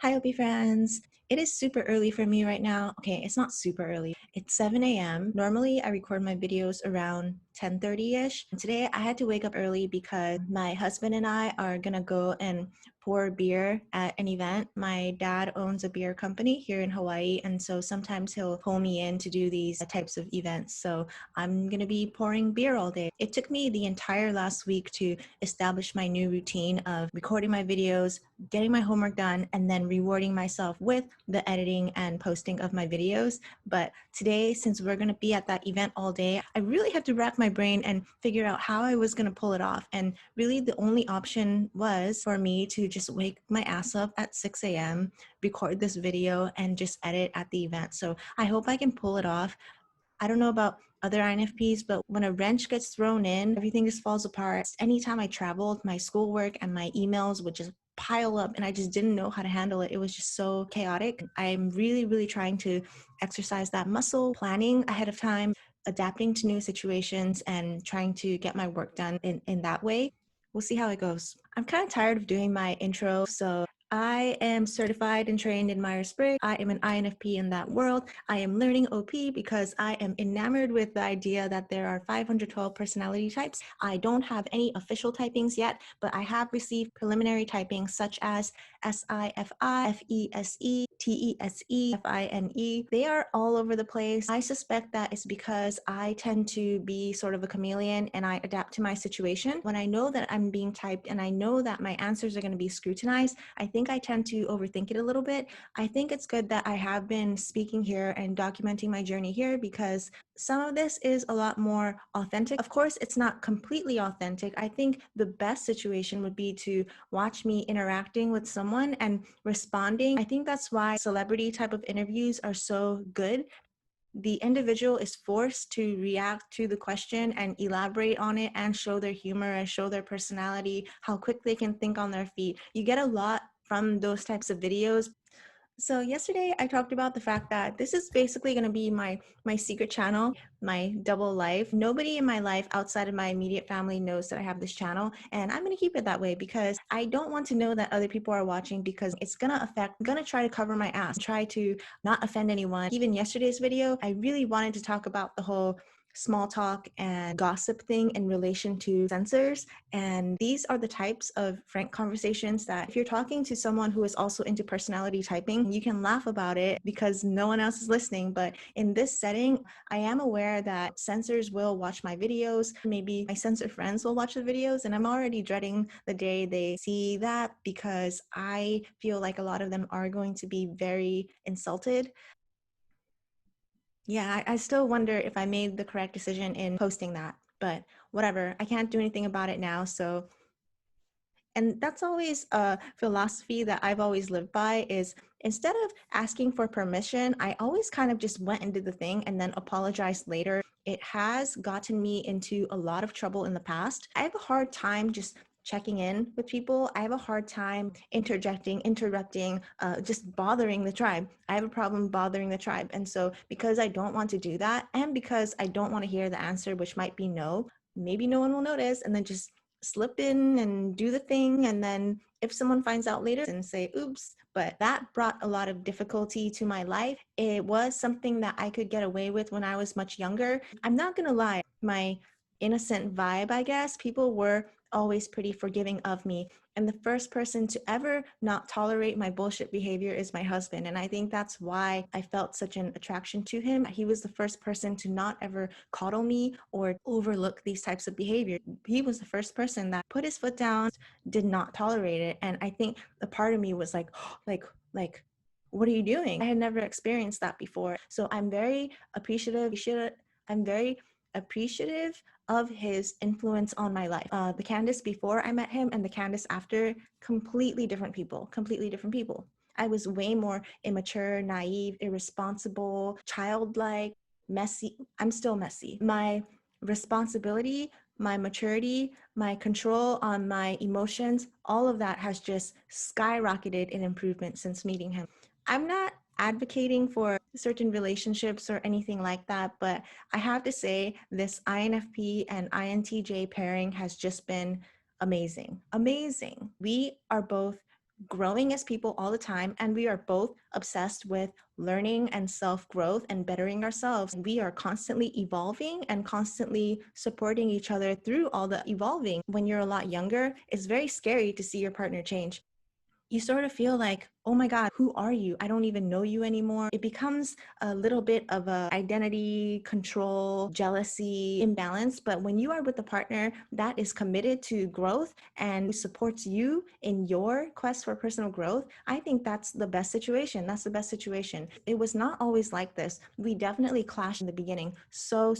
Hi, Opie friends. It is super early for me right now. Okay, it's not super early. It's 7 a.m. Normally, I record my videos around 10:30-ish. Today, I had to wake up early because my husband and I are gonna go and pour beer at an event. My dad owns a beer company here in Hawaii, and so sometimes he'll pull me in to do these types of events. So I'm gonna be pouring beer all day. It took me the entire last week to establish my new routine of recording my videos, getting my homework done, and then rewarding myself with the editing and posting of my videos. But today, since we're going to be at that event all day, I really had to rack my brain and figure out how I was going to pull it off. And really, the only option was for me to just wake my ass up at 6 a.m., record this video, and just edit at the event. So I hope I can pull it off. I don't know about other INFPs, but when a wrench gets thrown in, everything just falls apart. Anytime I traveled, my schoolwork and my emails would just pile up and I just didn't know how to handle it. It was just so chaotic. I'm really trying to exercise that muscle, planning ahead of time, adapting to new situations, and trying to get my work done in that way. We'll see how it goes. I'm kind of tired of doing my intro, so I am certified and trained in Myers-Briggs. I am an INFP in that world. I am learning OP because I am enamored with the idea that there are 512 personality types. I don't have any official typings yet, but I have received preliminary typings such as SIFI, FESE, TESE, FINE. They are all over the place. I suspect that it's because I tend to be sort of a chameleon and I adapt to my situation. When I know that I'm being typed and I know that my answers are going to be scrutinized, I think I tend to overthink it a little bit. I think it's good that I have been speaking here and documenting my journey here because some of this is a lot more authentic. Of course, it's not completely authentic. I think the best situation would be to watch me interacting with someone and responding. I think that's why celebrity type of interviews are so good. The individual is forced to react to the question and elaborate on it and show their humor and show their personality, how quick they can think on their feet. You get a lot from those types of videos. So yesterday I talked about the fact that this is basically going to be my secret channel, my double life. Nobody in my life outside of my immediate family knows that I have this channel, and I'm going to keep it that way because I don't want to know that other people are watching because it's going to affect, I'm going to try to cover my ass, try to not offend anyone. Even yesterday's video, I really wanted to talk about the whole small talk and gossip thing in relation to censors. And these are the types of frank conversations that if you're talking to someone who is also into personality typing, you can laugh about it because no one else is listening. But in this setting, I am aware that censors will watch my videos. Maybe my censor friends will watch the videos, and I'm already dreading the day they see that because I feel like a lot of them are going to be very insulted. Yeah, I still wonder if I made the correct decision in posting that, but whatever. I can't do anything about it now. So, and that's always a philosophy that I've always lived by is instead of asking for permission, I always kind of just went and did the thing and then apologized later. It has gotten me into a lot of trouble in the past. I have a hard time just checking in with people. I have a hard time interjecting, interrupting, just bothering the tribe. I have a problem bothering the tribe. And so because I don't want to do that and because I don't want to hear the answer, which might be no, maybe no one will notice, and then just slip in and do the thing. And then if someone finds out later and say, oops, but that brought a lot of difficulty to my life. It was something that I could get away with when I was much younger. I'm not going to lie, my innocent vibe, I guess, people were always pretty forgiving of me. And the first person to ever not tolerate my bullshit behavior is my husband. And I think that's why I felt such an attraction to him. He was the first person to not ever coddle me or overlook these types of behavior. He was the first person that put his foot down, did not tolerate it. And I think the part of me was like, like, what are you doing? I had never experienced that before. So I'm very appreciative. I'm very appreciative of his influence on my life. The Candace before I met him and the Candace after, completely different people, completely different people. I was way more immature, naive, irresponsible, childlike, messy. I'm still messy. My responsibility, my maturity, my control on my emotions, all of that has just skyrocketed in improvement since meeting him. I'm not advocating for certain relationships or anything like that, but I have to say this INFP and INTJ pairing has just been amazing. Amazing. We are both growing as people all the time, and we are both obsessed with learning and self-growth and bettering ourselves. We are constantly evolving and constantly supporting each other through all the evolving. When you're a lot younger, it's very scary to see your partner change. You sort of feel like, oh my God, who are you? I don't even know you anymore. It becomes a little bit of a identity, control, jealousy imbalance. But when you are with a partner that is committed to growth and supports you in your quest for personal growth, I think that's the best situation. That's the best situation. It was not always like this. We definitely clashed in the beginning so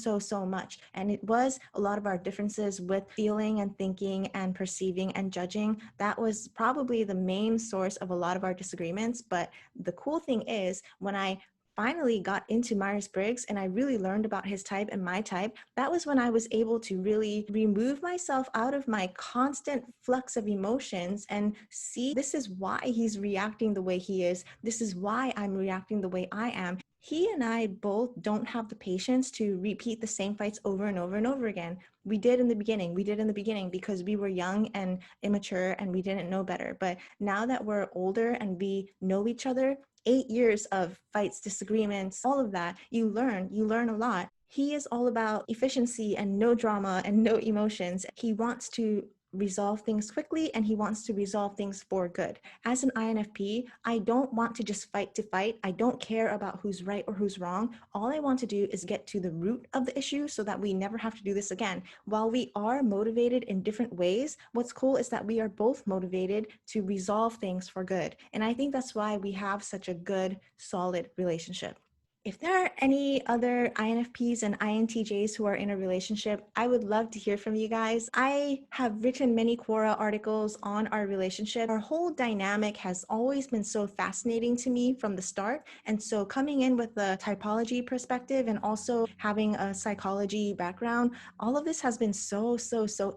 much. And it was a lot of our differences with feeling and thinking and perceiving and judging. That was probably the main source of a lot of our disagreements. But the cool thing is, when I finally got into Myers-Briggs and I really learned about his type and my type, that was when I was able to really remove myself out of my constant flux of emotions and see, this is why he's reacting the way he is. This is why I'm reacting the way I am. He and I both don't have the patience to repeat the same fights over and over and over again. We did in the beginning because we were young and immature and we didn't know better. But now that we're older and we know each other, 8 years of fights, disagreements, all of that, you learn a lot. He is all about efficiency and no drama and no emotions. He wants to resolve things quickly and he wants to resolve things for good. As an INFP, I don't want to just fight to fight. I don't care about who's right or who's wrong. All I want to do is get to the root of the issue so that we never have to do this again. While we are motivated in different ways, what's cool is that we are both motivated to resolve things for good. And I think that's why we have such a good, solid relationship. If there are any other INFPs and INTJs who are in a relationship, I would love to hear from you guys. I have written many Quora articles on our relationship. Our whole dynamic has always been so fascinating to me from the start. And so coming in with a typology perspective and also having a psychology background, all of this has been so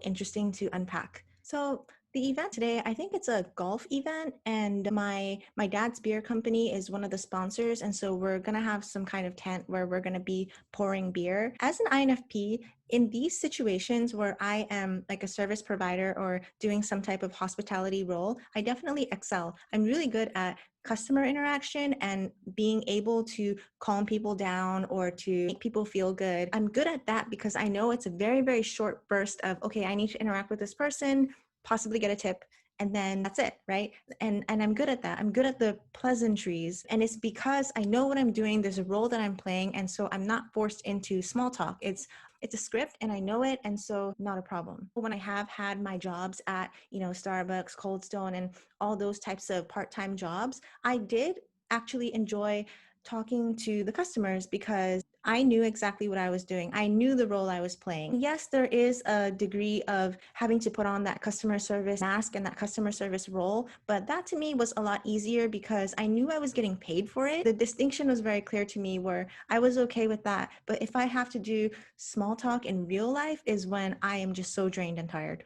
interesting to unpack. So the event today, I think it's a golf event, and my dad's beer company is one of the sponsors, and so we're gonna have some kind of tent where we're gonna be pouring beer. As an INFP, in these situations where I am like a service provider or doing some type of hospitality role, I definitely excel. I'm really good at customer interaction and being able to calm people down or to make people feel good. I'm good at that because I know it's a very short burst of, okay, I need to interact with this person, possibly get a tip, and then that's it, right? And I'm good at that. I'm good at the pleasantries, and it's because I know what I'm doing. There's a role that I'm playing, and so I'm not forced into small talk. It's a script and I know it, and so not a problem. When I have had my jobs at, Starbucks, Cold Stone, and all those types of part-time jobs, I did actually enjoy talking to the customers because I knew exactly what I was doing. I knew the role I was playing. Yes, there is a degree of having to put on that customer service mask and that customer service role, but that to me was a lot easier because I knew I was getting paid for it. The distinction was very clear to me where I was okay with that. But if I have to do small talk in real life is when I am just so drained and tired.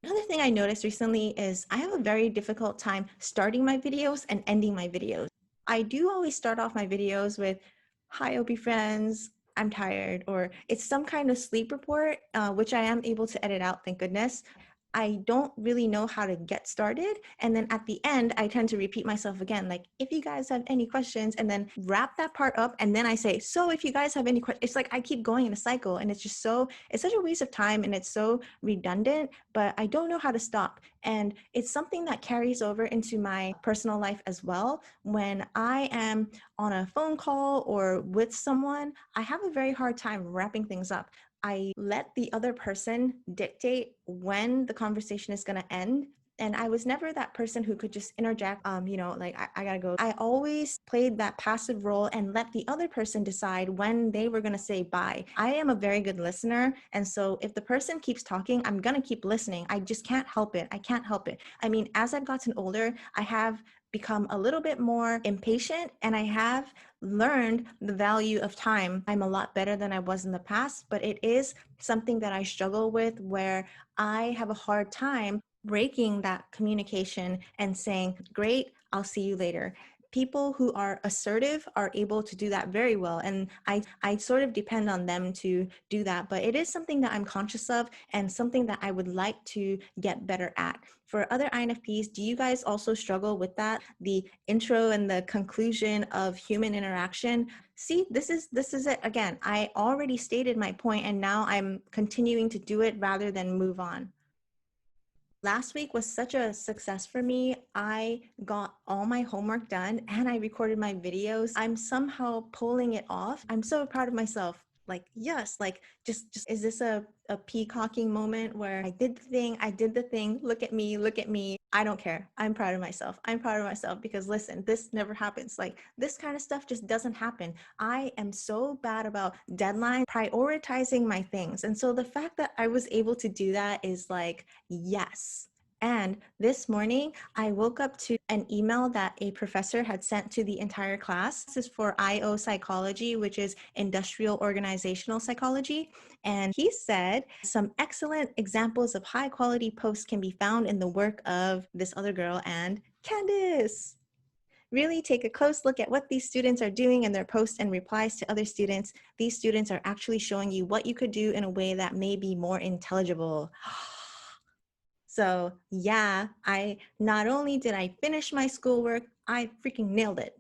Another thing I noticed recently is I have a very difficult time starting my videos and ending my videos. I do always start off my videos with, hi, OP friends, I'm tired, or it's some kind of sleep report, which I am able to edit out, thank goodness. I don't really know how to get started. And then at the end, I tend to repeat myself again, like, if you guys have any questions, and then wrap that part up. And then I say, so if you guys have any questions, it's like I keep going in a cycle and it's just it's such a waste of time and it's so redundant, but I don't know how to stop. And it's something that carries over into my personal life as well. When I am on a phone call or with someone, I have a very hard time wrapping things up. I let the other person dictate when the conversation is going to end. And I was never that person who could just interject, like, I gotta go. I always played that passive role and let the other person decide when they were gonna say bye. I am a very good listener. And so if the person keeps talking, I'm gonna keep listening. I just can't help it. I can't help it. I mean, as I've gotten older, I have become a little bit more impatient and I have learned the value of time. I'm a lot better than I was in the past, but it is something that I struggle with where I have a hard time breaking that communication and saying, great, I'll see you later. people who are assertive are able to do that very well. And I sort of depend on them to do that. But it is something that I'm conscious of and something that I would like to get better at. For other INFPs, do you guys also struggle with that? The intro and the conclusion of human interaction? See, this is it again. I already stated my point and now I'm continuing to do it rather than move on. Last week was such a success for me. I got all my homework done and I recorded my videos. I'm somehow pulling it off. I'm so proud of myself. Like, yes, like just is this a peacocking moment where I did the thing, look at me. I don't care. I'm proud of myself. I'm proud of myself because listen, this never happens. Like this kind of stuff just doesn't happen. I am so bad about deadline, prioritizing my things. And so the fact that I was able to do that is like, yes. And this morning, I woke up to an email that a professor had sent to the entire class. This is for IO psychology, which is industrial organizational psychology. And he said some excellent examples of high quality posts can be found in the work of this other girl and Candice. Really take a close look at what these students are doing in their posts and replies to other students. These students are actually showing you what you could do in a way that may be more intelligible. So yeah, I not only did I finish my schoolwork, I freaking nailed it.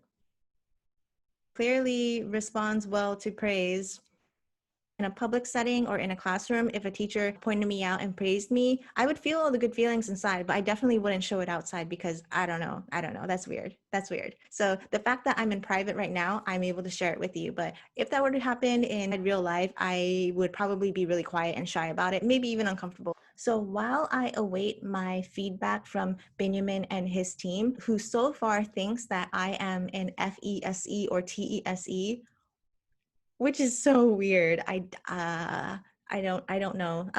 Clearly responds well to praise. In a public setting or in a classroom, if a teacher pointed me out and praised me, I would feel all the good feelings inside, but I definitely wouldn't show it outside because I don't know. That's weird. That's weird. So the fact that I'm in private right now, I'm able to share it with you. But if that were to happen in real life, I would probably be really quiet and shy about it, maybe even uncomfortable. So while I await my feedback from Benjamin and his team, who so far thinks that I am an FESE or TESE, which is so weird. I don't know.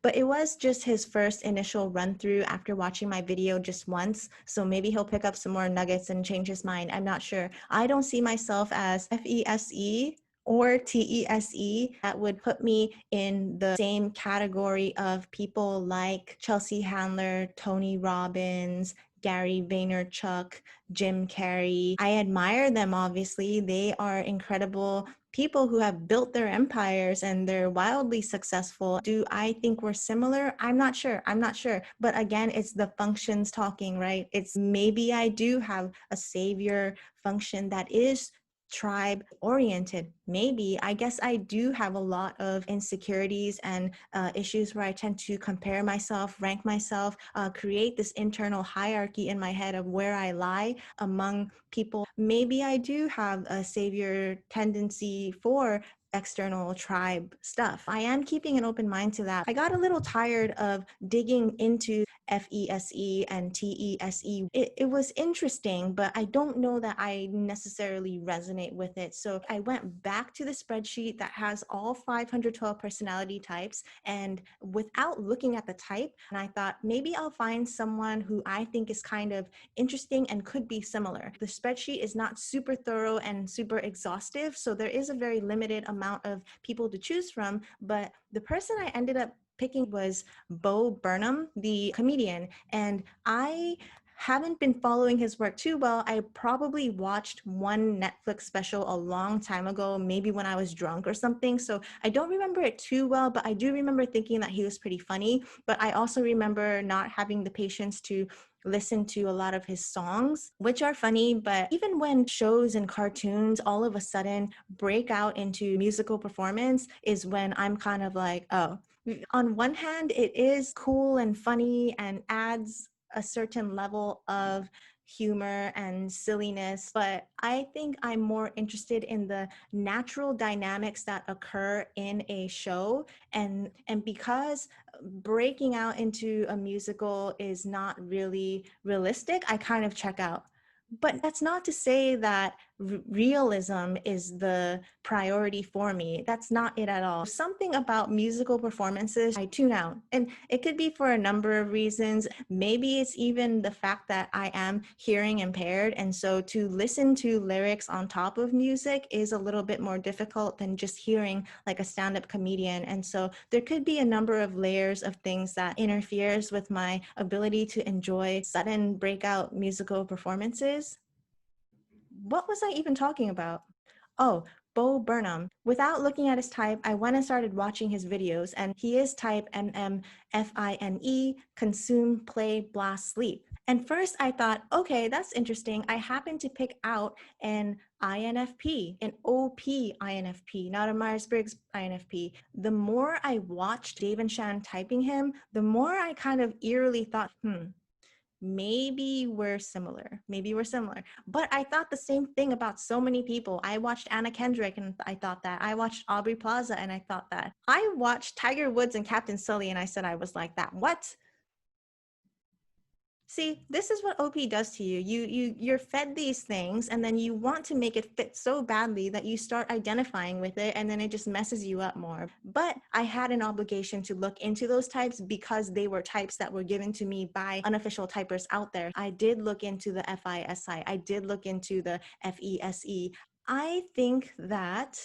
But it was just his first initial run through after watching my video just once. So maybe he'll pick up some more nuggets and change his mind. I'm not sure. I don't see myself as FESE or TESE. That would put me in the same category of people like Chelsea Handler, Tony Robbins, Gary Vaynerchuk, Jim Carrey. I admire them, obviously. They are incredible people who have built their empires and they're wildly successful. Do I think we're similar? I'm not sure. I'm not sure. But again, it's the functions talking, right? It's maybe I do have a savior function that is tribe oriented. Maybe I guess I do have a lot of insecurities and issues where I tend to compare myself, rank myself, create this internal hierarchy in my head of where I lie among people. Maybe I do have a savior tendency for external tribe stuff. I am keeping an open mind to that. I got a little tired of digging into FESE and TESE. It was interesting, but I don't know that I necessarily resonate with it. So I went back to the spreadsheet that has all 512 personality types, and without looking at the type, and I thought maybe I'll find someone who I think is kind of interesting and could be similar. The spreadsheet is not super thorough and super exhaustive, so there is a very limited amount of people to choose from, but the person I ended up picking was Bo Burnham, the comedian, and I haven't been following his work too well. I probably watched one Netflix special a long time ago, maybe when I was drunk or something. So I don't remember it too well, but I do remember thinking that he was pretty funny. But I also remember not having the patience to listen to a lot of his songs, which are funny. But even when shows and cartoons all of a sudden break out into musical performance is when I'm kind of like, oh, on one hand, it is cool and funny and adds a certain level of humor and silliness, but I think I'm more interested in the natural dynamics that occur in a show, and because breaking out into a musical is not really realistic, I kind of check out. But that's not to say that realism is the priority for me. That's not it at all. Something about musical performances, I tune out. And it could be for a number of reasons. Maybe it's even the fact that I am hearing impaired. And so to listen to lyrics on top of music is a little bit more difficult than just hearing like a stand-up comedian. And so there could be a number of layers of things that interferes with my ability to enjoy sudden breakout musical performances. what was I even talking about? Oh, Bo Burnham. Without looking at his type, I went and started watching his videos, and he is type MMFINE, consume, play, blast, sleep. And first I thought, okay, that's interesting. I happened to pick out an INFP, an OP INFP, not a Myers-Briggs INFP. The more I watched Dave and Shan typing him, the more I kind of eerily thought, maybe we're similar. Maybe we're similar. But I thought the same thing about so many people. I watched Anna Kendrick and I thought that. I watched Aubrey Plaza and I thought that. I watched Tiger Woods and Captain Sully and I said I was like that. What? See, this is what OP does to you. You're fed these things and then you want to make it fit so badly that you start identifying with it and then it just messes you up more. But I had an obligation to look into those types because they were types that were given to me by unofficial typers out there. I did look into the FISI. I did look into the FESE. I think that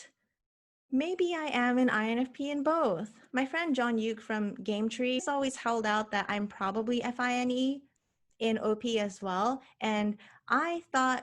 maybe I am an INFP in both. My friend John Uke from Game Tree has always held out that I'm probably FINE in OP as well. And I thought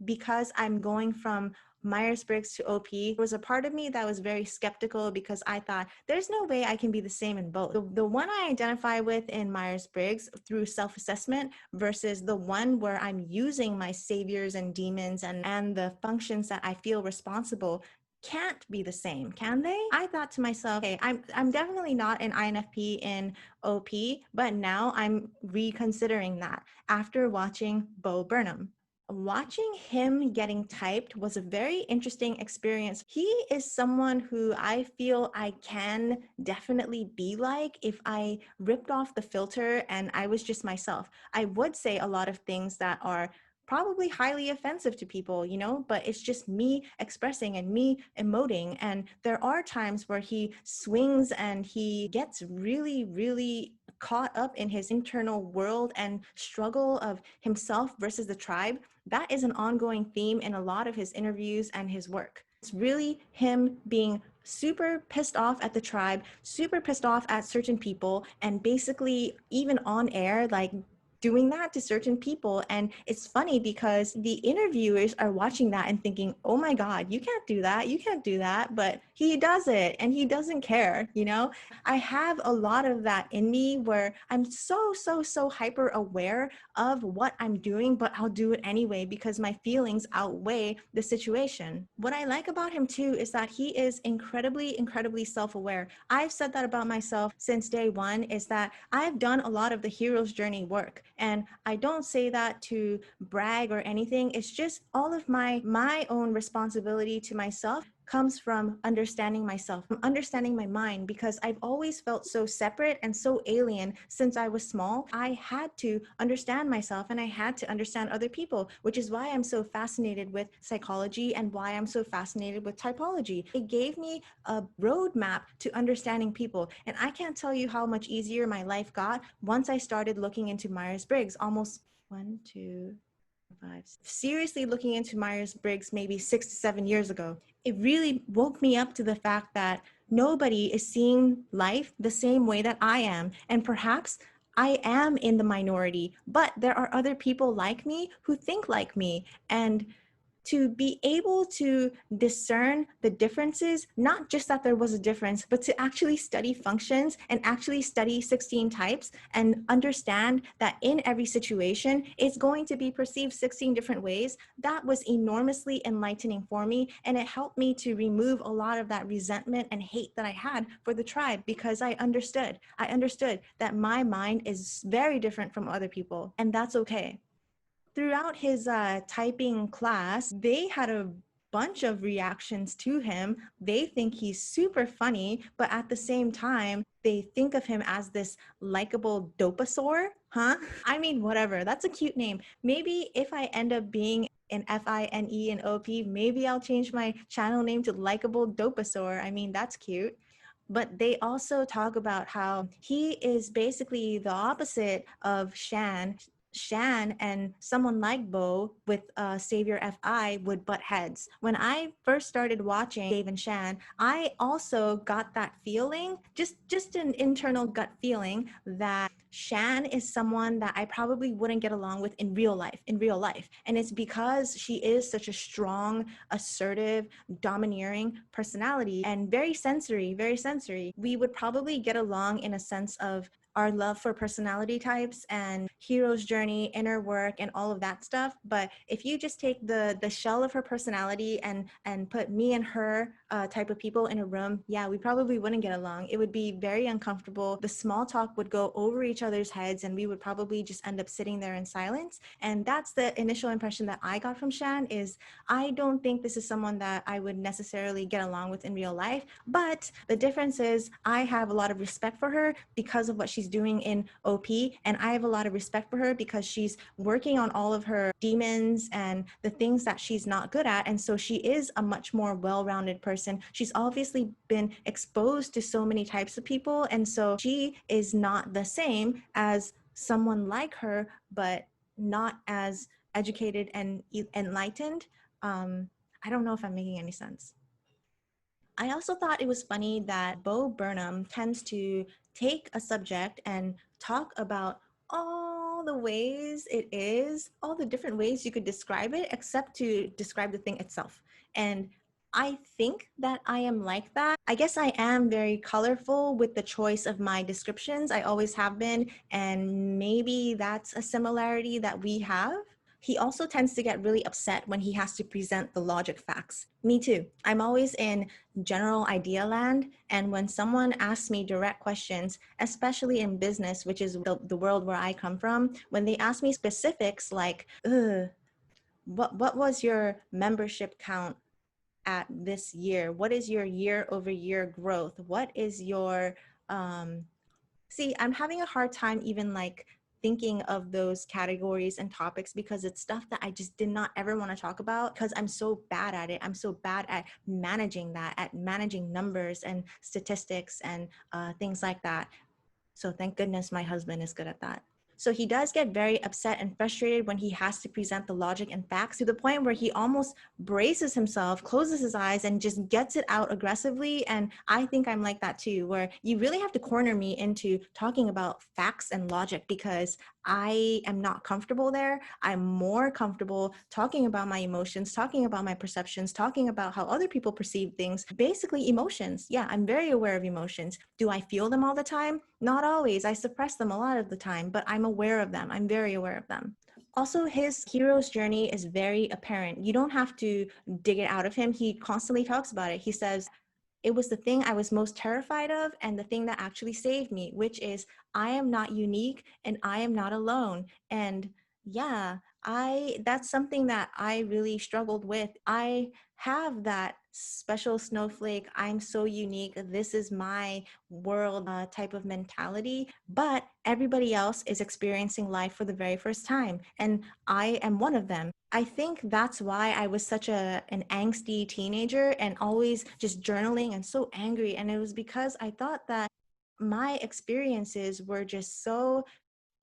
because I'm going from Myers-Briggs to OP, there was a part of me that was very skeptical because I thought there's no way I can be the same in both. The one I identify with in Myers-Briggs through self-assessment versus the one where I'm using my saviors and demons and the functions that I feel responsible can't be the same, can they? I thought to myself, hey, I'm definitely not an INFP in OP, but now I'm reconsidering that after watching Bo Burnham. Watching him getting typed was a very interesting experience. He is someone who I feel I can definitely be like if I ripped off the filter and I was just myself. I would say a lot of things that are probably highly offensive to people, but it's just me expressing and me emoting. And there are times where he swings and he gets really, really caught up in his internal world and struggle of himself versus the tribe. That is an ongoing theme in a lot of his interviews and his work. It's really him being super pissed off at the tribe, super pissed off at certain people, and basically even on air, like doing that to certain people. And it's funny because the interviewers are watching that and thinking, oh my God, you can't do that. You can't do that. But he does it and he doesn't care. I have a lot of that in me where I'm so hyper aware of what I'm doing, but I'll do it anyway because my feelings outweigh the situation. What I like about him too is that he is incredibly self-aware. I've said that about myself since day one, is that I've done a lot of the hero's journey work. And I don't say that to brag or anything. It's just all of my own responsibility to myself comes from understanding myself, from understanding my mind, because I've always felt so separate and so alien since I was small. I had to understand myself and I had to understand other people, which is why I'm so fascinated with psychology and why I'm so fascinated with typology. It gave me a roadmap to understanding people. And I can't tell you how much easier my life got once I started looking into Myers-Briggs almost 1, 2, 5, seriously looking into Myers-Briggs maybe 6 to 7 years ago. It really woke me up to the fact that nobody is seeing life the same way that I am. And perhaps I am in the minority, but there are other people like me who think like me. And to be able to discern the differences, not just that there was a difference, but to actually study functions and actually study 16 types and understand that in every situation, it's going to be perceived 16 different ways. That was enormously enlightening for me. And it helped me to remove a lot of that resentment and hate that I had for the tribe because I understood that my mind is very different from other people, and that's okay. Throughout his typing class, they had a bunch of reactions to him. They think he's super funny, but at the same time, they think of him as this likable dopasaur, huh? I mean, whatever, that's a cute name. Maybe if I end up being an FINE and OP, maybe I'll change my channel name to likable dopasaur. I mean, that's cute. But they also talk about how he is basically the opposite of Shan. Shan and someone like Bo with Savior FI would butt heads. When I first started watching Dave and Shan, I also got that feeling, just an internal gut feeling that Shan is someone that I probably wouldn't get along with in real life, And it's because she is such a strong, assertive, domineering personality and very sensory, very sensory. We would probably get along in a sense of our love for personality types and hero's journey, inner work, and all of that stuff. But if you just take the shell of her personality and put me and her type of people in a room, yeah, we probably wouldn't get along. It would be very uncomfortable. The small talk would go over each other's heads, and we would probably just end up sitting there in silence. And that's the initial impression that I got from Shan is I don't think this is someone that I would necessarily get along with in real life. But the difference is I have a lot of respect for her because of what she's doing in OP. And I have a lot of respect for her because she's working on all of her demons and the things that she's not good at. And so she is a much more well-rounded person. She's obviously been exposed to so many types of people. And so she is not the same as someone like her, but not as educated and enlightened. I don't know if I'm making any sense. I also thought it was funny that Bo Burnham tends to take a subject and talk about all the ways it is, all the different ways you could describe it, except to describe the thing itself. And I think that I am like that. I guess I am very colorful with the choice of my descriptions. I always have been. And maybe that's a similarity that we have. He also tends to get really upset when he has to present the logic facts. Me too. I'm always in general idea land. And when someone asks me direct questions, especially in business, which is the world where I come from, when they ask me specifics like, what was your membership count at this year? What is your year over year growth? What is your, see, I'm having a hard time even like thinking of those categories and topics because it's stuff that I just did not ever want to talk about because I'm so bad at it. I'm so bad at managing that, at managing numbers and statistics and things like that. So thank goodness my husband is good at that. So he does get very upset and frustrated when he has to present the logic and facts to the point where he almost braces himself, closes his eyes, and just gets it out aggressively. And I think I'm like that too, where you really have to corner me into talking about facts and logic because I am not comfortable there. I'm more comfortable talking about my emotions, talking about my perceptions, talking about how other people perceive things, basically emotions. Yeah, I'm very aware of emotions. Do I feel them all the time? Not always. I suppress them a lot of the time, but I'm aware of them. I'm very aware of them. Also, his hero's journey is very apparent. You don't have to dig it out of him. He constantly talks about it. He says, it was the thing I was most terrified of and the thing that actually saved me, which is I am not unique and I am not alone. And yeah, that's something that I really struggled with. I have that special snowflake, I'm so unique, this is my world type of mentality, but everybody else is experiencing life for the very first time. And I am one of them. I think that's why I was such an angsty teenager and always just journaling and so angry. And it was because I thought that my experiences were just so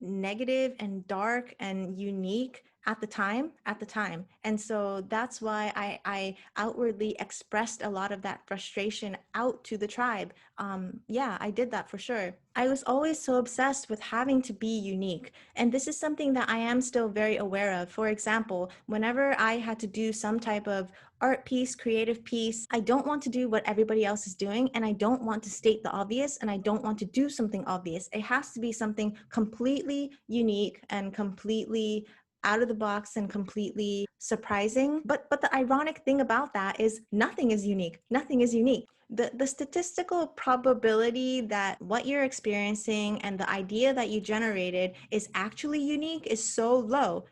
negative and dark and unique at the time. And so that's why I outwardly expressed a lot of that frustration out to the tribe. Yeah, I did that for sure. I was always so obsessed with having to be unique, and this is something that I am still very aware of. For example, whenever I had to do some type of art piece, creative piece, I don't want to do what everybody else is doing, and I don't want to state the obvious, and I don't want to do something obvious. It has to be something completely unique and completely out of the box and completely surprising. But the ironic thing about that is nothing is unique. Nothing is unique. The statistical probability that what you're experiencing and the idea that you generated is actually unique is so low,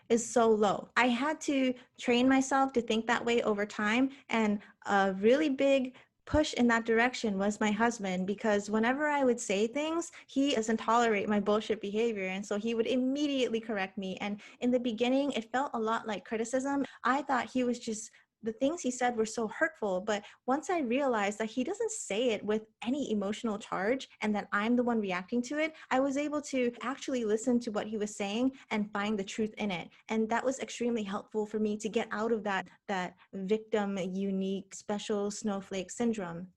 I had to train myself to think that way over time, and a really big push in that direction was my husband, because whenever I would say things, he doesn't tolerate my bullshit behavior, and so he would immediately correct me. And in the beginning, it felt a lot like criticism. I thought he was just the things he said were so hurtful. But once I realized that he doesn't say it with any emotional charge and that I'm the one reacting to it, I was able to actually listen to what he was saying and find the truth in it. And that was extremely helpful for me to get out of that victim, unique, special snowflake syndrome.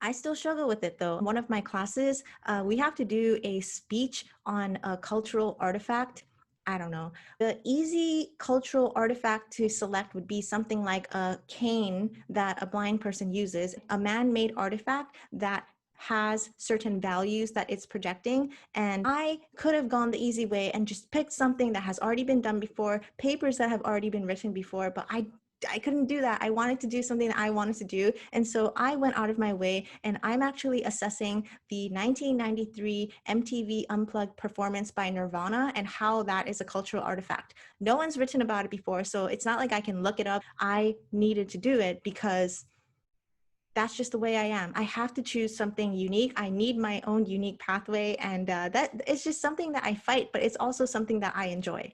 I still struggle with it though. One of my classes, we have to do a speech on a cultural artifact. I don't know. The easy cultural artifact to select would be something like a cane that a blind person uses, a man-made artifact that has certain values that it's projecting. And I could have gone the easy way and just picked something that has already been done before, papers that have already been written before, but I couldn't do that. I wanted to do something that I wanted to do. And so I went out of my way, and I'm actually assessing the 1993 MTV Unplugged performance by Nirvana and how that is a cultural artifact. No one's written about it before, so it's not like I can look it up. I needed to do it because that's just the way I am. I have to choose something unique. I need my own unique pathway, and that it's just something that I fight, but it's also something that I enjoy.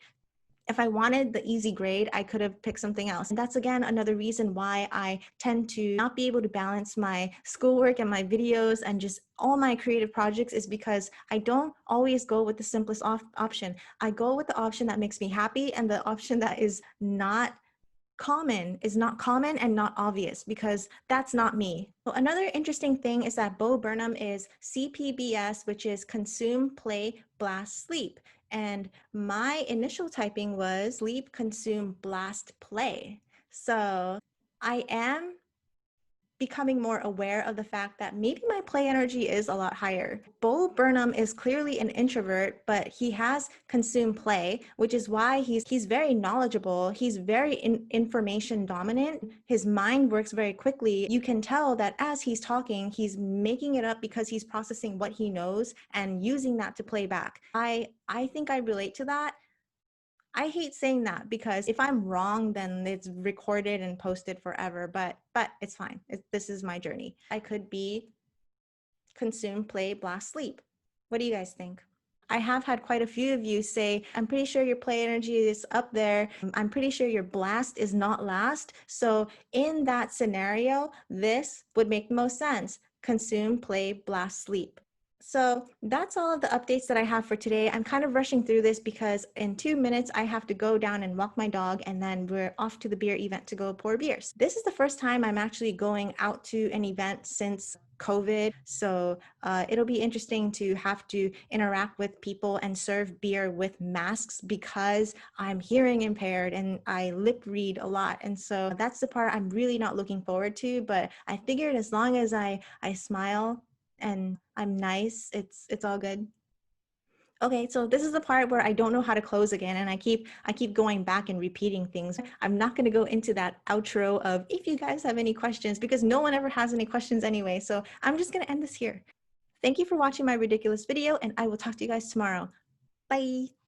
If I wanted the easy grade, I could have picked something else. And that's again another reason why I tend to not be able to balance my schoolwork and my videos and just all my creative projects, is because I don't always go with the simplest option. I go with the option that makes me happy, and the option that is not common and not obvious, because that's not me. So another interesting thing is that Bo Burnham is CPBS, which is consume, play, blast, sleep. And my initial typing was sleep, consume, blast, play. So I am becoming more aware of the fact that maybe my play energy is a lot higher. Bo Burnham is clearly an introvert, but he has consumed play, which is why he's very knowledgeable. He's very information dominant. His mind works very quickly. You can tell that as he's talking, he's making it up because he's processing what he knows and using that to play back. I think I relate to that. I hate saying that because if I'm wrong, then it's recorded and posted forever, but it's fine. This is my journey. I could be consume, play, blast, sleep. What do you guys think? I have had quite a few of you say, I'm pretty sure your play energy is up there. I'm pretty sure your blast is not last. So in that scenario, this would make the most sense. Consume, play, blast, sleep. So that's all of the updates that I have for today. I'm kind of rushing through this because in 2 minutes, I have to go down and walk my dog, and then we're off to the beer event to go pour beers. This is the first time I'm actually going out to an event since COVID. So it'll be interesting to have to interact with people and serve beer with masks because I'm hearing impaired and I lip read a lot. And so that's the part I'm really not looking forward to. But I figured as long as I smile and I'm nice, it's all good. Okay, so this is the part where I don't know how to close again, and I keep going back and repeating things. I'm not going to go into that outro of if you guys have any questions, because no one ever has any questions anyway. So I'm just going to end this here. Thank you for watching my ridiculous video, and I will talk to you guys tomorrow. Bye.